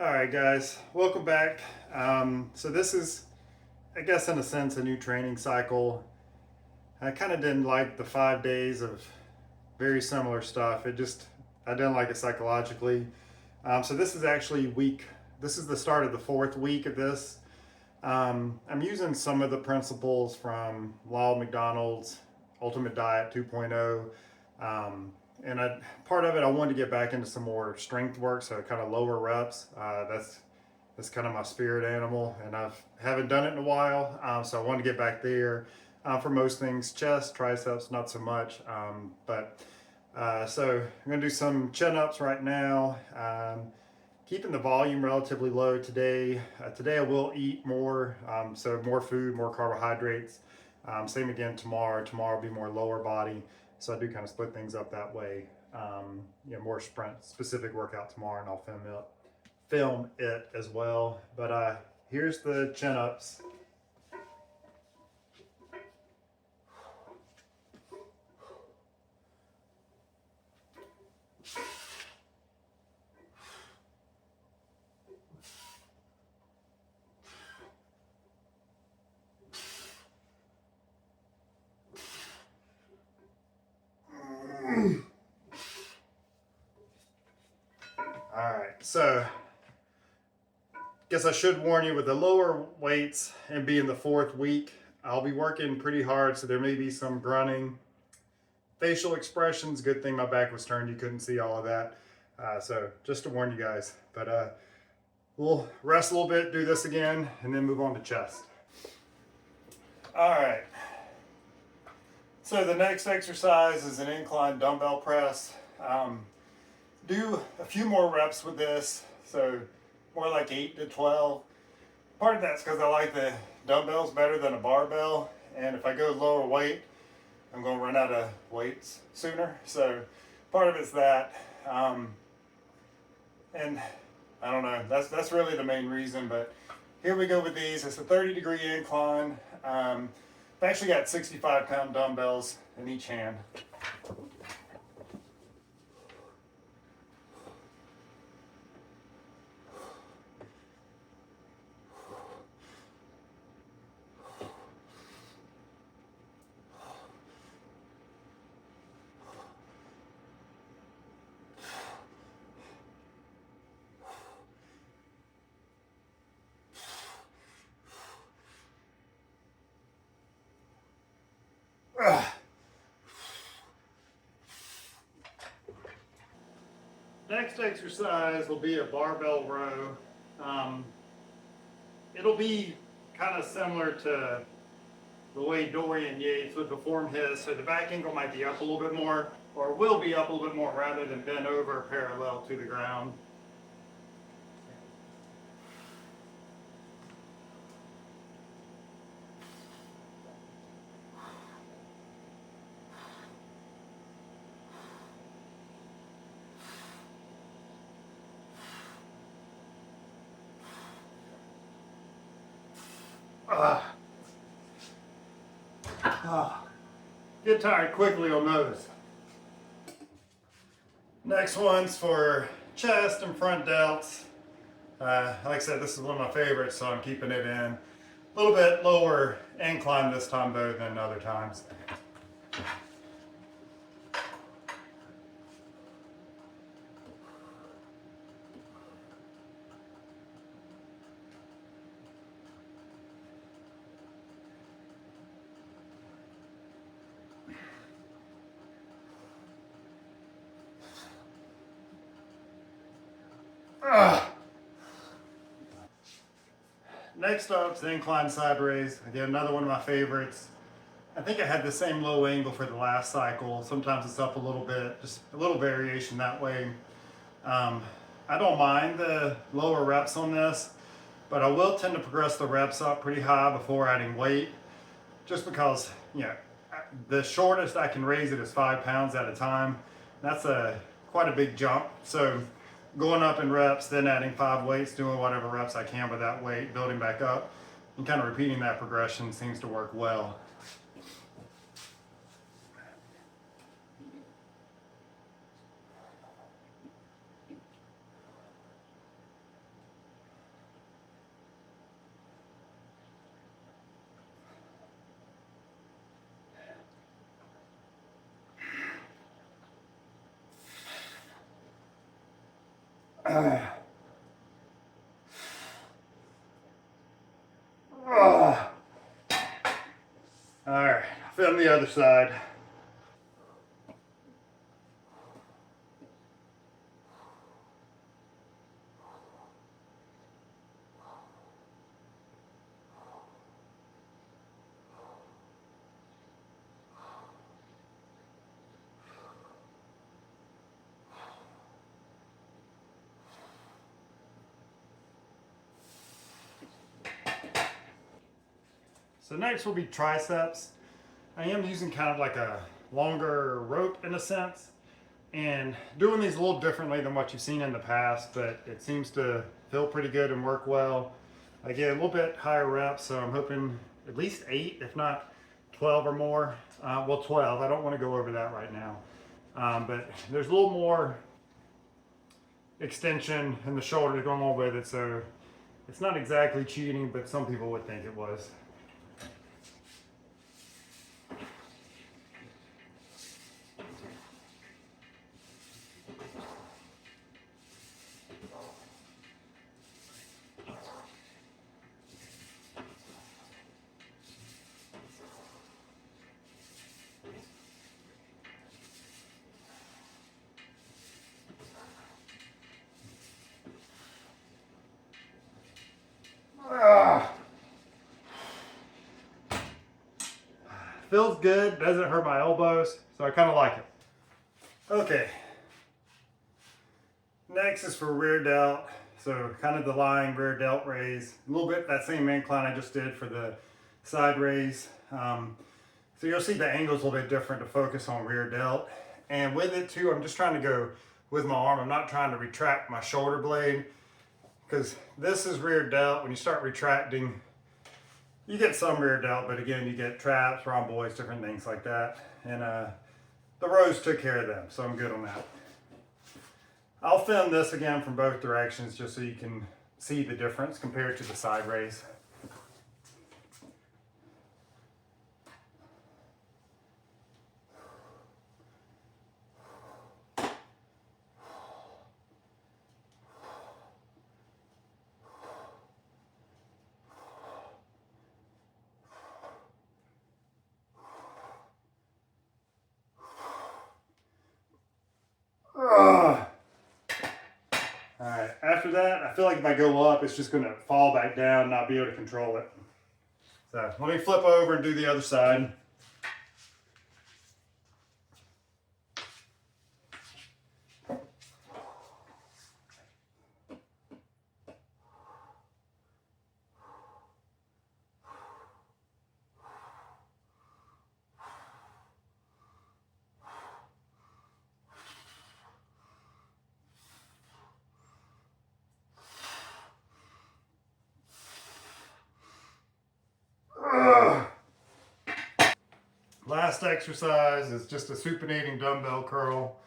All right, guys, welcome back. So this is, I guess, in a sense, a new training cycle. I kind of didn't like the 5 days of very similar stuff. I didn't like it psychologically. So this is actually this is the start of the fourth week of this. I'm using some of the principles from Lyle McDonald's Ultimate Diet 2.0. Part of it, I wanted to get back into some more strength work, so kind of lower reps. That's kind of my spirit animal, and haven't done it in a while, so I wanted to get back there. For most things, chest, triceps, not so much. So I'm going to do some chin ups right now. Keeping the volume relatively low today. Today I will eat more, so more food, more carbohydrates. Same again tomorrow. Tomorrow will be more lower body, so I do kind of split things up that way. More sprint specific workout tomorrow, and I'll film it as well. But here's the chin ups. All right, so guess I should warn you with the lower weights and being the fourth week, I'll be working pretty hard, so there may be some grunting, facial expressions. Good thing my back was turned, you couldn't see all of that. So just to warn you guys, but we'll rest a little bit, do this again, and then move on to chest. All right. So the next exercise is an incline dumbbell press. Do a few more reps with this, so more like 8 to 12. Part of that's because I like the dumbbells better than a barbell, and if I go lower weight, I'm going to run out of weights sooner. So part of it's that, and I don't know. That's really the main reason. But here we go with these. It's a 30-degree incline. I've actually got 65-pound dumbbells in each hand. Next exercise will be a barbell row. It'll be kind of similar to the way Dorian Yates would perform his. So the back angle might be up a little bit more, or will be up a little bit more rather than bent over parallel to the ground. Get tired quickly on those. Next one's for chest and front delts. Like I said, this is one of my favorites, so I'm keeping it in. A little bit lower incline this time though than other times. Next up is the incline side raise. Again, another one of my favorites. I think I had the same low angle for the last cycle. Sometimes it's up a little bit, just a little variation that way. I don't mind the lower reps on this, but I will tend to progress the reps up pretty high before adding weight, just because, the shortest I can raise it is 5 pounds at a time. That's quite a big jump. So going up in reps, then adding 5 weights, doing whatever reps I can with that weight, building back up, and kind of repeating that progression seems to work well. All right, film the other side. So next will be triceps. I am using kind of like a longer rope in a sense, and doing these a little differently than what you've seen in the past, but it seems to feel pretty good and work well. Again, a little bit higher reps, so I'm hoping at least 8, if not 12 or more. Well, 12. I don't want to go over that right now. But there's a little more extension in the shoulder going on with it, so it's not exactly cheating, but some people would think it was. Feels good, doesn't hurt my elbows, so I kind of like it. Okay, next is for rear delt. So kind of the lying rear delt raise. A little bit that same incline I just did for the side raise. So you'll see the angle's a little bit different to focus on rear delt. And with it too, I'm just trying to go with my arm. I'm not trying to retract my shoulder blade, because this is rear delt. When you start retracting, you get some rear delt, but again, you get traps, rhomboids, different things like that. And the rows took care of them, so I'm good on that. I'll film this again from both directions just so you can see the difference compared to the side raise. Alright, after that, I feel like if I go up, it's just going to fall back down and not be able to control it. So let me flip over and do the other side. Last exercise is just a supinating dumbbell curl.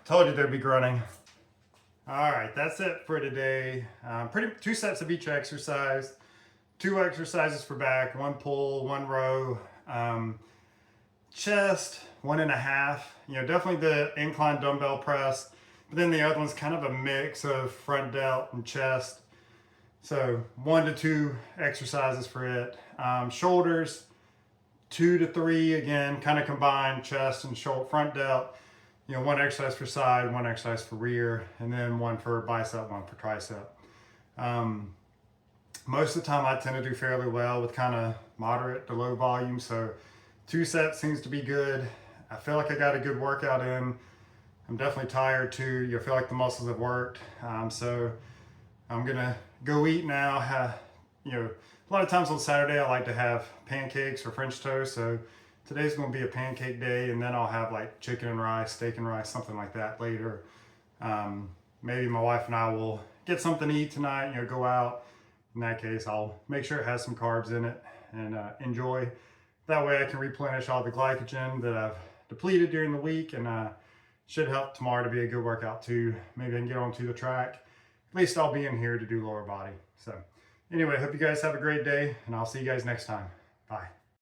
Told you there'd be grunting. All right, that's it for today. 2 sets of each exercise, 2 exercises for back, 1 pull, 1 row, chest, 1.5. You know, definitely the incline dumbbell press, but then the other one's kind of a mix of front delt and chest. So 1 to 2 exercises for it. Shoulders, 2 to 3, again, kind of combined chest and shoulder, front delt. You know, 1 exercise for side, 1 exercise for rear, and then 1 for bicep, 1 for tricep. Most of the time I tend to do fairly well with kind of moderate to low volume, so 2 sets seems to be good. I feel like I got a good workout in. I'm definitely tired too. You feel like the muscles have worked. So I'm gonna go eat now. You know, a lot of times on Saturday I like to have pancakes or French toast, so today's going to be a pancake day, and then I'll have like chicken and rice, steak and rice, something like that later. maybe my wife and I will get something to eat tonight, you know, go out. In that case, I'll make sure it has some carbs in it and enjoy. That way I can replenish all the glycogen that I've depleted during the week, and should help tomorrow to be a good workout too. Maybe I can get onto the track. At least I'll be in here to do lower body. So anyway, hope you guys have a great day, and I'll see you guys next time. Bye.